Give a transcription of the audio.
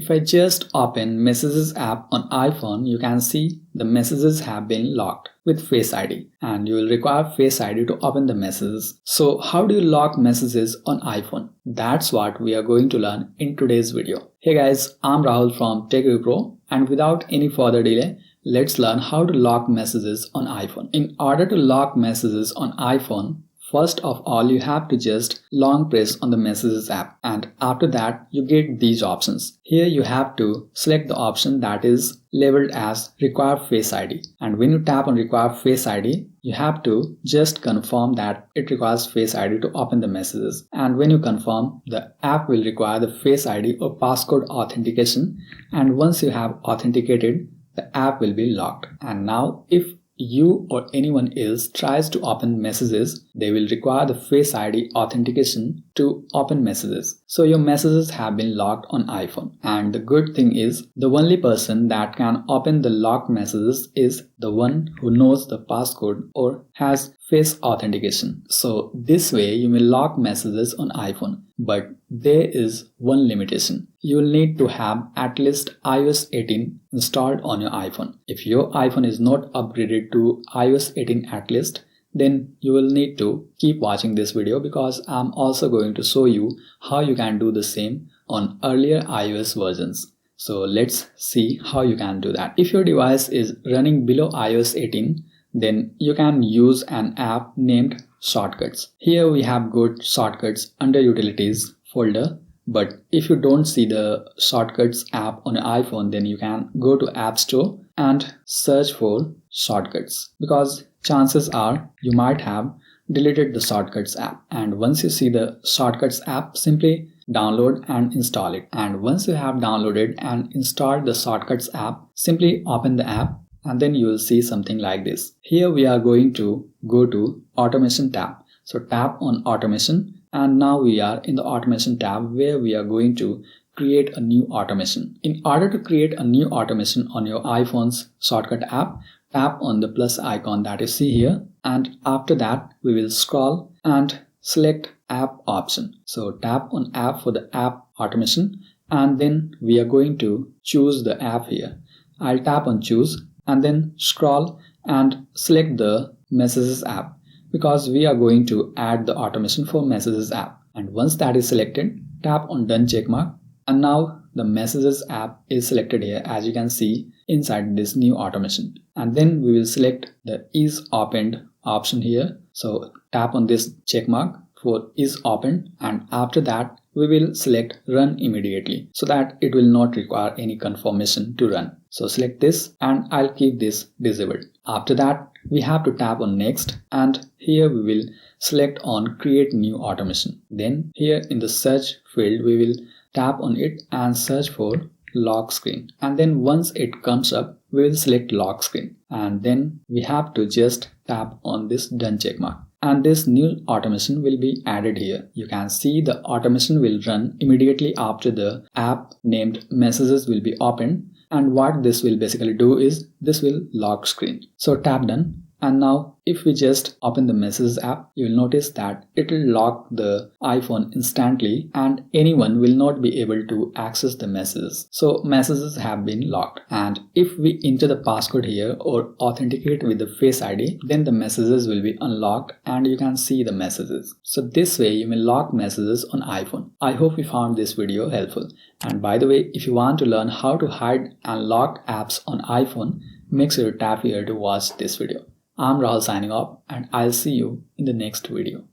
If I just open Messages app on iPhone, you can see the messages have been locked with Face ID, and you will require Face ID to open the messages. So how do you lock messages on iPhone? That's what we are going to learn in today's video. Hey guys, I'm Rahul from TechReview, and without any further delay, let's learn how to lock messages on iPhone. In order to lock messages on iPhone, first of all, you have to just long press on the Messages app, and after that you get these options. Here you have to select the option that is labeled as Require Face ID, and when you tap on Require Face ID, you have to just confirm that it requires Face ID to open the messages. And when you confirm, the app will require the Face ID or passcode authentication, and once you have authenticated, the app will be locked. And now if you or anyone else tries to open messages, they will require the Face ID authentication to open messages. So your messages have been locked on iPhone. And the good thing is, the only person that can open the locked messages is the one who knows the passcode or has face authentication. So this way you may lock messages on iPhone. But there is one limitation. You will need to have at least iOS 18 installed on your iPhone. If your iPhone is not upgraded to iOS 18 at least, then you will need to keep watching this video, because I'm also going to show you how you can do the same on earlier iOS versions. So let's see how you can do that. If your device is running below iOS 18, then you can use an app named Shortcuts. Here we have good shortcuts under Utilities folder, but if you don't see the Shortcuts app on your iPhone, then you can go to App Store and search for Shortcuts, because chances are you might have deleted the Shortcuts app. And once you see the Shortcuts app, simply download and install it. And once you have downloaded and installed the Shortcuts app, simply open the app, and then you will see something like this. Here we are going to go to Automation tab. So tap on Automation, and now we are in the Automation tab, where we are going to create a new automation. In order to create a new automation on your iPhone's Shortcut app, tap on the plus icon that you see here, and after that we will scroll and select App option. So tap on App for the app automation, and then we are going to choose the app here. I'll tap on Choose and then scroll and select the Messages app, because we are going to add the automation for Messages app. And once that is selected, tap on Done checkmark, and now the Messages app is selected here, as you can see inside this new automation. And then we will select the Is Opened option here. So tap on this checkmark for Is Opened, and after that we will select Run Immediately, so that it will not require any confirmation to run. So select this, and I'll keep this disabled. After that we have to tap on Next, and here we will select on Create New Automation. Then here in the search field we will tap on it and search for Lock Screen, and then once it comes up we will select Lock Screen, and then we have to just tap on this Done checkmark, and this new automation will be added here. You can see the automation will run immediately after the app named Messages will be opened, and what this will basically do is this will lock screen. So tap Done, and now if we just open the Messages app, you will notice that it will lock the iPhone instantly, and anyone will not be able to access the messages. So messages have been locked, and if we enter the passcode here or authenticate with the Face ID, then the messages will be unlocked and you can see the messages. So this way you may lock messages on iPhone. I hope you found this video helpful. And by the way, if you want to learn how to hide and lock apps on iPhone, make sure to tap here to watch this video. I'm Rahul signing off, and I'll see you in the next video.